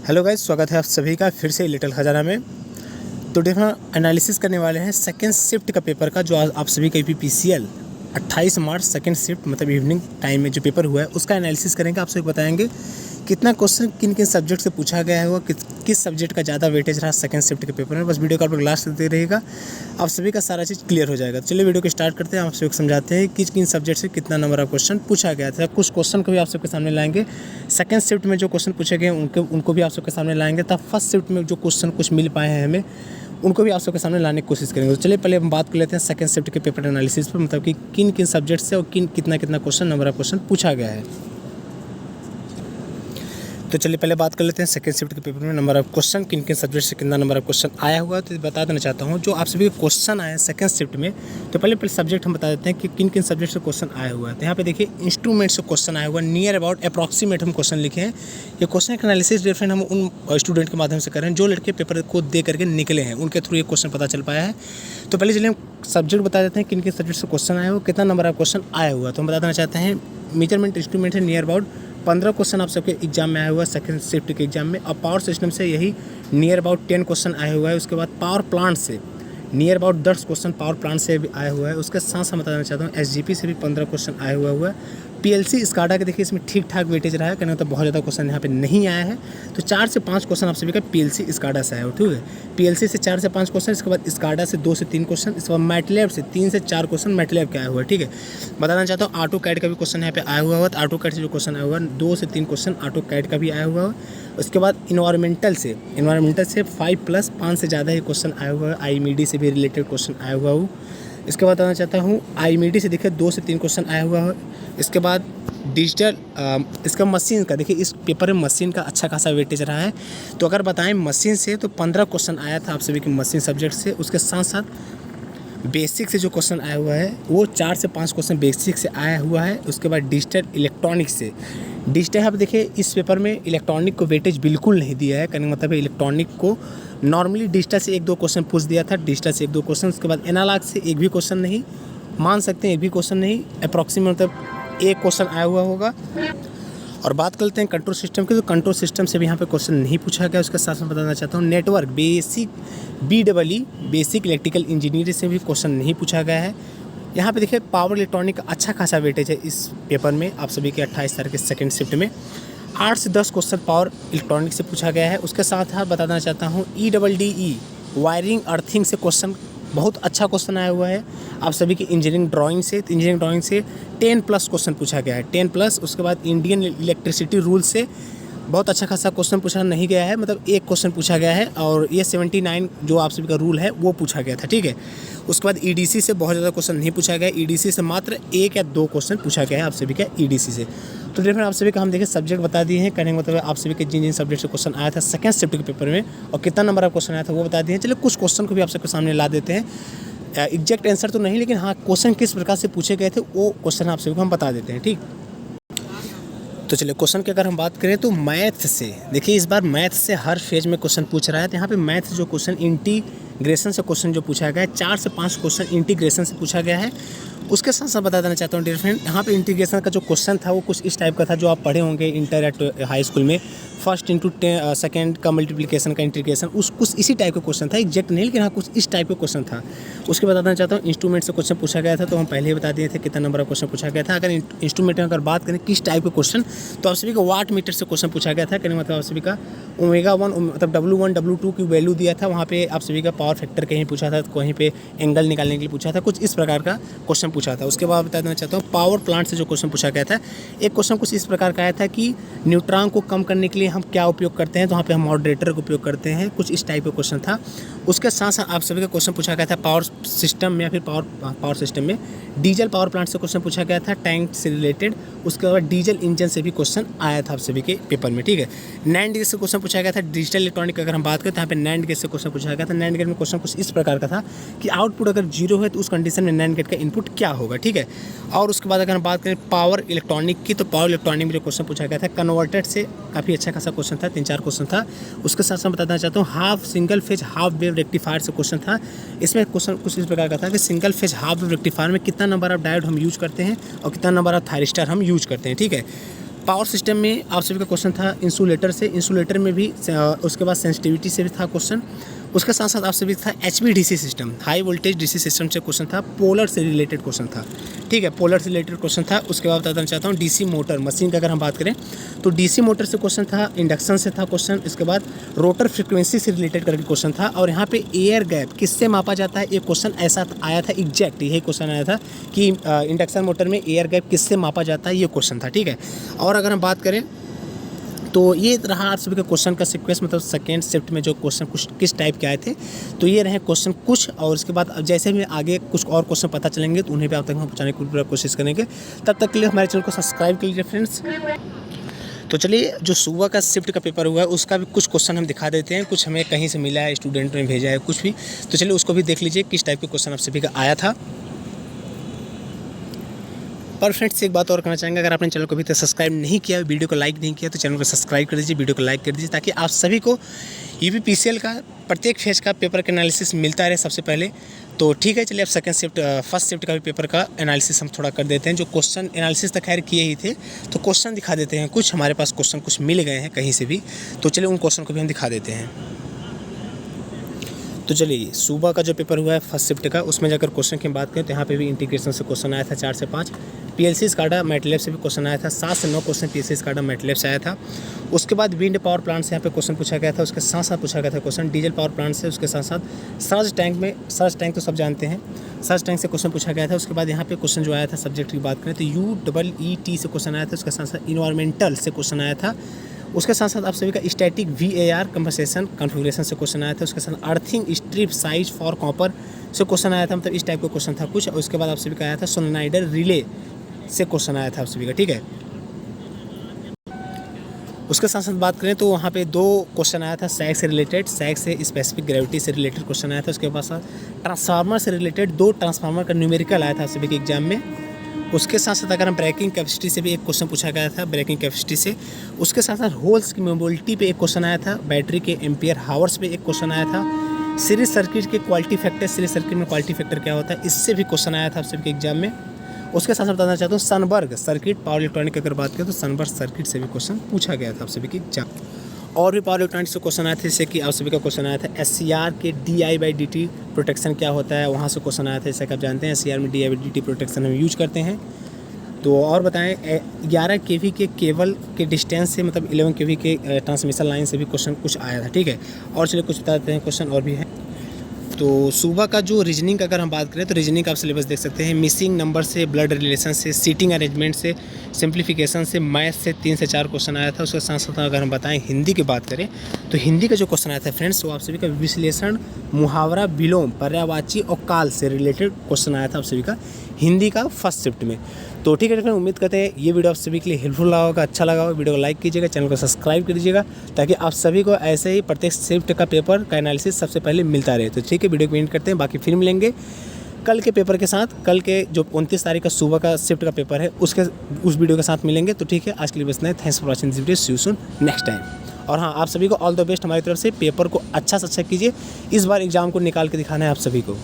Hello guys, स्वागत है आप सभी का फिर से लिटिल खजाना में। तो डिफरेंट एनालिसिस करने वाले हैं सेकंड शिफ्ट का पेपर का, जो आप सभी का यूपीपीसीएल 28 मार्च सेकंड शिफ्ट मतलब इवनिंग टाइम में जो पेपर हुआ है उसका एनालिसिस करेंगे। आप सभी बताएंगे कितना क्वेश्चन किन किन सब्जेक्ट से पूछा गया है, किस सब्जेक्ट का ज़्यादा वेटेज रहा सेकंड शिफ्ट के पेपर में। बस वीडियो को आप लोग लास्ट तक देखते रहेगा, आप सभी का सारा चीज़ क्लियर हो जाएगा। तो चलिए वीडियो को स्टार्ट करते हैं। आप सभी को समझाते हैं कि किन सब्जेक्ट से कितना नंबर ऑफ क्वेश्चन पूछा गया था। कुछ क्वेश्चन को भी आप सबके सामने लाएंगे, सेकंड शिफ्ट में जो क्वेश्चन पूछे गए उनको भी आप सबके सामने लाएंगे। तब फर्स्ट शिफ्ट में जो क्वेश्चन कुछ मिल पाए हैं हमें, उनको भी आप सबके सामने लाने की कोशिश करेंगे। तो चलिए पहले हम बात कर लेते हैं सेकंड शिफ्ट के पेपर एनालिसिस पर, मतलब कि किन किन सब्जेक्ट से और कितना क्वेश्चन नंबर ऑफ क्वेश्चन पूछा गया है। तो चलिए पहले बात कर लेते हैं सेकंड शिफ्ट के पेपर में नंबर ऑफ क्वेश्चन किन किन सब्जेक्ट से कितना नंबर ऑफ क्वेश्चन आया हुआ है। तो बता देना चाहता हूँ जो आप सभी के क्वेश्चन आए हैं सेकंड शिफ्ट में, तो पहले सब्जेक्ट हम बता देते हैं कि किन किन सब्जेक्ट से क्वेश्चन आया हुआ है। तो यहाँ पे देखिए इंस्ट्रूमेंट से क्वेश्चन आया हुआ है, नियर अबाउट अप्रॉक्सीमेट हम क्वेश्चन लिखे हैं। ये क्वेश्चन का एनालिसिस डिफरेंट हम उन स्टूडेंट के माध्यम से कर रहे हैं जो लड़के पेपर को दे करके निकले हैं, उनके थ्रू ये क्वेश्चन पता चल पाया है। तो पहले चलिए हम सब्जेक्ट बता देते हैं किन किन सब्जेक्ट से क्वेश्चन आया हुआ, कितना नंबर ऑफ क्वेश्चन आया हुआ है। तो हम बता देना चाहते हैं मेजरमेंट इंस्ट्रूमेंट है नियर अबाउट 15 क्वेश्चन आप सबके एग्जाम में आया हुआ है सेकंड शिफ्ट के एग्जाम में। और पावर सिस्टम से यही नियर अबाउट 10 क्वेश्चन आया हुआ है। उसके बाद पावर प्लांट से near about 10 question power plant से भी आया हुआ है। उसके साथ साथ बताना चाहता हूँ एसजीपी से भी 15 क्वेश्चन आया हुआ है। पीएलसी स्काडा के देखिए इसमें ठीक ठाक वेटेज रहा है, कहने तो बहुत ज़्यादा क्वेश्चन यहाँ पे नहीं आया है। तो 4 से 5 क्वेश्चन आप सभी का पीएलसी स्काडा से आया हो, ठीक है। पीएलसी से 4 से 5 क्वेश्चन, इसके बाद स्काडा से 2 से 3 क्वेश्चन, इसके बाद मैटलैब से 3 से 4 क्वेश्चन मैटलैब का आया हुआ है, ठीक है। बताना चाहता हूँ ऑटो कैड का भी क्वेश्चन यहाँ पे आया हुआ है। तो ऑटो कैड से जो क्वेश्चन आया हुआ है 2 से 3 क्वेश्चन ऑटो कैड का भी आया हुआ है। उसके बाद इन्वायरमेंटल से 5+5 से ज़्यादा ही क्वेश्चन आया हुआ है। आईएमईडी से भी रिलेटेड क्वेश्चन आया हुआ हो। इसके बाद बताना चाहता हूँ आईएमईडी से देखिए 2 से 3 क्वेश्चन आया हुआ है। इसके बाद डिजिटल इसका मशीन का देखिए इस पेपर में मशीन का अच्छा खासा वेटेज रहा है। तो अगर बताएं मशीन से तो 15 क्वेश्चन आया था आप सभी के मशीन सब्जेक्ट से। उसके साथ साथ बेसिक से जो क्वेश्चन आया हुआ है वो 4 से 5 क्वेश्चन बेसिक से आया हुआ है। उसके बाद डिजिटल इलेक्ट्रॉनिक से आप देखिए इस पेपर में इलेक्ट्रॉनिक को वेटेज बिल्कुल नहीं दिया है, कहने का मतलब है इलेक्ट्रॉनिक को नॉर्मली डिजिटल से 1-2 क्वेश्चन पूछ दिया था, डिजिटल से 1-2 क्वेश्चन। उसके बाद एनालॉग से एक भी क्वेश्चन नहीं, मान सकते हैं एक भी क्वेश्चन नहीं, अप्रॉक्सीमेट मतलब एक क्वेश्चन आया हुआ होगा। और बात करते हैं कंट्रोल सिस्टम की, तो कंट्रोल सिस्टम से भी यहाँ पे क्वेश्चन नहीं पूछा गया। उसके साथ में बताना चाहता हूँ network basic basic electrical engineering से भी क्वेश्चन नहीं पूछा गया है। यहाँ पे देखिए पावर इलेक्ट्रॉनिक का अच्छा खासा वेटेज है इस पेपर में आप सभी के 28 तारीख के सेकेंड शिफ्ट में। 8 से 10 क्वेश्चन पावर इलेक्ट्रॉनिक से पूछा गया है। उसके साथ ही बताना चाहता हूँ EEE वायरिंग अर्थिंग से क्वेश्चन बहुत अच्छा क्वेश्चन आया हुआ है आप सभी की इंजीनियरिंग ड्राइंग से। तो इंजीनियरिंग ड्राइंग से 10+ क्वेश्चन पूछा गया है, 10+। उसके बाद इंडियन इलेक्ट्रिसिटी रूल से बहुत अच्छा खासा क्वेश्चन पूछा नहीं गया है, मतलब एक क्वेश्चन पूछा गया है और ये 79 जो आप सभी का रूल है वो पूछा गया था, ठीक है। उसके बाद EDC से बहुत ज़्यादा क्वेश्चन नहीं पूछा गया, EDC से मात्र 1 या 2 क्वेश्चन पूछा गया है आप सभी का EDC से। तो डिफरेंट आप सभी का हम देखिए सब्जेक्ट बता दिए हैं, कहने का मतलब आप सभी के जिन जिन सब्जेक्ट से क्वेश्चन आया था सेकंड शिफ्ट के पेपर में और कितना नंबर ऑफ क्वेश्चन आया था वो बता दिए हैं। चलिए कुछ क्वेश्चन को भी आप सबके सामने ला देते हैं, एग्जैक्ट आंसर तो नहीं लेकिन हाँ क्वेश्चन किस प्रकार से पूछे गए थे वो क्वेश्चन आप सभी को हम बता देते हैं, ठीक। तो चलिए क्वेश्चन की अगर हम बात करें तो मैथ से देखिए इस बार मैथ से हर फेज में क्वेश्चन पूछ रहा है। तो यहाँ पे मैथ जो क्वेश्चन इंटीग्रेशन से क्वेश्चन जो पूछा गया है 4 से 5 क्वेश्चन इंटीग्रेशन से पूछा गया है। उसके साथ साथ बता देना चाहता हूँ डियर फ्रेंड, यहाँ पे इंटीग्रेशन का जो क्वेश्चन था वो कुछ इस टाइप का था जो आप पढ़े होंगे इंटर एट हाई स्कूल में, 1 इंटू 2 का मल्टीप्लिकेशन का इंटीग्रेशन, कुछ इसी टाइप का क्वेश्चन था, एग्जैक्ट नहीं लेकिन हाँ कुछ इस टाइप का क्वेश्चन था। उसके बताना चाहता हूँ इंस्ट्रूमेंट से क्वेश्चन पूछा गया था, तो हम पहले ही बता दिए थे कितना नंबर ऑफ क्वेश्चन पूछा गया था। अगर इंस्ट्रूमेंट में अगर बात करें किस टाइप का क्वेश्चन, तो आप सभी को वाट मीटर से क्वेश्चन पूछा गया था, कहने मतलब आप सभी का ω1 मतलब W1 W2 की वैल्यू दिया था, वहाँ पे आप सभी का पावर फैक्टर कहीं पूछा था, कहीं पे एंगल निकालने के लिए पूछा था, कुछ इस प्रकार का क्वेश्चन पूछा था। उसके बाद बता देना चाहता हूँ पावर प्लांट से जो क्वेश्चन पूछा गया था, एक क्वेश्चन कुछ इस प्रकार का आया था कि न्यूट्रॉन को कम करने के लिए हम क्या उपयोग करते हैं, तो वहाँ पे हम मॉडरेटर का उपयोग करते हैं, कुछ इस टाइप का क्वेश्चन था। उसके साथ साथ आप सभी का क्वेश्चन पूछा गया था पावर सिस्टम में या फिर पावर सिस्टम में डीजल पावर प्लांट से क्वेश्चन पूछा गया था, टैंक से रिलेटेड। उसके बाद डीजल इंजन से भी क्वेश्चन आया था आप सभी के पेपर में, ठीक है। नैंड गेट से क्वेश्चन पूछा गया था, डिजिटल इलेक्ट्रॉनिक अगर हम बात करें तो यहाँ पे नैंड गेट से क्वेश्चन पूछा गया था। नैंड गेट में क्वेश्चन कुछ इस प्रकार का था कि आउटपुट अगर 0 है तो उस कंडीशन में नैंड गेट का इनपुट क्या होगा, ठीक है। और उसके बाद अगर हम बात करें पावर इलेक्ट्रॉनिक की, तो पावर इलेक्ट्रॉनिक में जो क्वेश्चन पूछा गया था कन्वर्टेड से काफ़ी अच्छा खासा क्वेश्चन था, 3-4 क्वेश्चन था। उसके साथ साथ बताना चाहता हूँ half single phase half wave rectifier से क्वेश्चन था। इसमें क्वेश्चन कुछ इस प्रकार का था कि single phase half wave rectifier में कितना नंबर ऑफ डायोड हम यूज करते हैं और कितना नंबर ऑफ थायरिस्टर हम यूज करते हैं, ठीक है। पावर सिस्टम में आप सभी का क्वेश्चन था इंसुलेटर से, इंसुलेटर में भी उसके बाद सेंसिटिविटी से भी था क्वेश्चन। उसके साथ साथ आप सभी था HVDC system, high voltage DC system से क्वेश्चन था, पोलर से रिलेटेड क्वेश्चन था, ठीक है, पोलर से रिलेटेड क्वेश्चन था। उसके बाद बताना चाहता हूँ DC मोटर मशीन का अगर हम बात करें तो DC मोटर से क्वेश्चन था, इंडक्शन से था क्वेश्चन। इसके बाद रोटर फ्रिक्वेंसी से रिलेटेड करके क्वेश्चन था। और यहाँ पे एयर गैप किससे मापा जाता है, एक क्वेश्चन ऐसा आया था, एग्जैक्ट यही क्वेश्चन आया था कि इंडक्शन मोटर में एयर गैप किससे मापा जाता है, ये क्वेश्चन था, ठीक है। और अगर हम बात करें तो ये रहा आप सभी का क्वेश्चन का सीक्वेंस, मतलब सेकेंड शिफ्ट में जो क्वेश्चन कुछ किस टाइप के आए थे, तो ये रहे क्वेश्चन कुछ। और उसके बाद जैसे भी आगे कुछ और क्वेश्चन पता चलेंगे तो उन्हें भी आप तक हम पहुँचाने की पूरा कोशिश करेंगे। तब तक के लिए हमारे चैनल को सब्सक्राइब कर लीजिए फ्रेंड्स। तो चलिए, जो सुबह का शिफ्ट का पेपर हुआ है उसका भी कुछ क्वेश्चन हम दिखा देते हैं, कुछ हमें कहीं से मिला है, स्टूडेंट ने भेजा है कुछ भी, तो चलिए उसको भी देख लीजिए किस टाइप के क्वेश्चन आप सभी का आया था। पर फ्रेंड्स एक बात और कहना चाहेंगे, अगर आपने चैनल को अभी तक सब्सक्राइब नहीं किया, वीडियो को लाइक नहीं किया, तो चैनल को सब्सक्राइब कर दीजिए, वीडियो को लाइक कर दीजिए, ताकि आप सभी को UPPCL का प्रत्येक फेज का पेपर का एनालिसिस मिलता रहे सबसे पहले। तो ठीक है, चलिए अब सेकंड शिफ्ट फर्स्ट शिफ्ट का भी पेपर का एनालिसिस हम थोड़ा कर देते हैं। जो क्वेश्चन एनालिसिस तो खैर किए ही थे, तो क्वेश्चन दिखा देते हैं। कुछ हमारे पास क्वेश्चन कुछ मिल गए हैं कहीं से भी, तो चलिए उन क्वेश्चन को भी हम दिखा देते हैं। तो चलिए, सुबह का जो पेपर हुआ है फर्स्ट शिफ्ट का, उसमें जाकर क्वेश्चन की बात करें तो यहाँ पे भी इंटीग्रेशन से क्वेश्चन आया था 4 से 5। PLC SCADA मैटलैब से भी क्वेश्चन आया था, 7 से 9 क्वेश्चन PLC SCADA मैटलैब से आया था। उसके बाद विंड पावर प्लांट से यहाँ पे क्वेश्चन पूछा गया था। उसके साथ साथ पूछा गया था क्वेश्चन डीजल पावर प्लांट से। उसके साथ साथ सर्ज टैंक में, सर्ज टैंक तो सब जानते हैं, सर्ज टैंक से क्वेश्चन पूछा गया था। उसके बाद यहाँ पे क्वेश्चन जो आया था सब्जेक्ट की बात करें तो UEET से क्वेश्चन आया था। उसके साथ साथ इन्वायरमेंटल से क्वेश्चन आया था। उसके साथ साथ आप सभी का स्टैटिक VAR कंपनसेशन कॉन्फ़िगरेशन से क्वेश्चन आया था। उसके साथ earthing strip size for copper से क्वेश्चन आया था, मतलब इस टाइप का क्वेश्चन था कुछ। और उसके बाद आप सभी का आया था सोलेनॉइडल रिले से क्वेश्चन आया था आप सभी का, ठीक है। उसके साथ साथ बात करें तो वहाँ पे 2 क्वेश्चन आया था सैग से रिलेटेड, सैग से स्पेसिफिक ग्रेविटी से रिलेटेड क्वेश्चन आया था। उसके बाद ट्रांसफार्मर से रिलेटेड 2 ट्रांसफार्मर का न्यूमेरिकल आया था आप सभी के एग्जाम में। उसके साथ साथ अगर हम ब्रेकिंग कैपेसिटी से भी एक क्वेश्चन पूछा गया था, ब्रेकिंग कैपेसिटी से। उसके साथ साथ होल्स की मोबिलिटी पे एक क्वेश्चन आया था, बैटरी के एम्पियर हावर्स पे एक क्वेश्चन आया था, सीरीज सर्किट के क्वालिटी फैक्टर, सीरीज सर्किट में क्वालिटी फैक्टर क्या होता है, इससे भी क्वेश्चन आया था आप सभी के एग्जाम में। उसके साथ साथ बताना चाहता हूँ सनबर्ग सर्किट, पावर इलेक्ट्रॉनिक अगर बात करें तो सनबर्ग सर्किट से भी क्वेश्चन पूछा गया था आप सभी के एग्जाम। और भी पावर इलेक्ट्रॉनिक से क्वेश्चन आए थे, जैसे कि आप सभी का क्वेश्चन आया था SCR के DI/dt प्रोटेक्शन क्या होता है, वहाँ से क्वेश्चन आया था। जैसे कि आप जानते हैं SCR में DI/dt प्रोटेक्शन हम यूज करते हैं। तो और बताएं 11 kV के केबल के डिस्टेंस से, मतलब 11 kV के ट्रांसमिशन लाइन से भी क्वेश्चन कुछ आया था, ठीक है। और चलिए कुछ बता देते हैं क्वेश्चन और भी है। तो सुबह का जो रीजनिंग का अगर हम बात करें तो रीजनिंग का आप सिलेबस देख सकते हैं। मिसिंग नंबर से, ब्लड रिलेशन से, सीटिंग अरेंजमेंट से, सिंप्लीफिकेशन से, मैथ से 3 से 4 क्वेश्चन आया था। उसके साथ साथ अगर हम बताएं हिंदी की बात करें तो हिंदी का जो क्वेश्चन आया था फ्रेंड्स, वो आप सभी का विश्लेषण, मुहावरा, विलोम, पर्यायवाची और काल से रिलेटेड क्वेश्चन आया था आप सभी का हिंदी का फर्स्ट शिफ्ट में। तो ठीक है फ्रेंड, उम्मीद करते हैं ये वीडियो आप सभी के लिए हेल्पफुल रहा होगा, अच्छा लगा होगा। वीडियो को लाइक कीजिएगा, चैनल को सब्सक्राइब कर दीजिएगा, ताकि आप सभी को ऐसे ही प्रत्येक शिफ्ट का पेपर का एनालिसिस सबसे पहले मिलता रहे। तो ठीक है, वीडियो को एंड करते हैं, बाकी फिर मिलेंगे कल के पेपर के साथ। कल के जो 29 तारीख का सुबह का शिफ्ट का पेपर है उस वीडियो के साथ मिलेंगे। तो ठीक है, आज के लिए बस इतना है। Thanks for watching this video, see you soon next time. और हाँ, आप सभी को ऑल द बेस्ट हमारी तरफ से। पेपर को अच्छा से अच्छा कीजिए, इस बार एग्जाम को निकाल के दिखाना है आप सभी को।